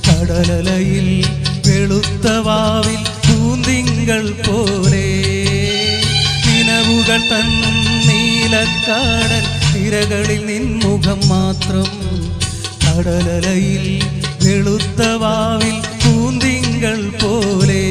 കടലലയിൽ വെളുത്ത വാവിൽ പൂന്തിങ്കൾ പോലെ നിലവുകൾ തൻ നീലക്കാടൽ തിരകളിൽ നിൻമുഖം മാത്രം കടലലയിൽ വെളുത്ത വാവിൽ പൂന്തിങ്കൾ പോലെ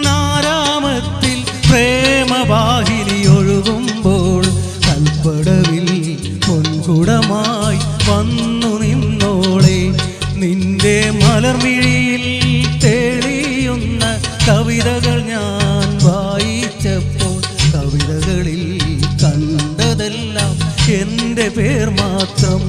കൽപ്പനതന്നാരാമത്തിൽ പ്രേമവാഹിനി ഒഴുകുമ്പോൾ കൽപ്പടവിൽ പൊൻകുടമായി വന്നു നിന്നോളെ നിന്റെ മലർമിഴിയിൽ തെളിയുന്ന കവിതകൾ ഞാൻ വായിച്ചപ്പോൾ കവിതകളിൽ കണ്ടതെല്ലാം എൻ്റെ പേർ മാത്രം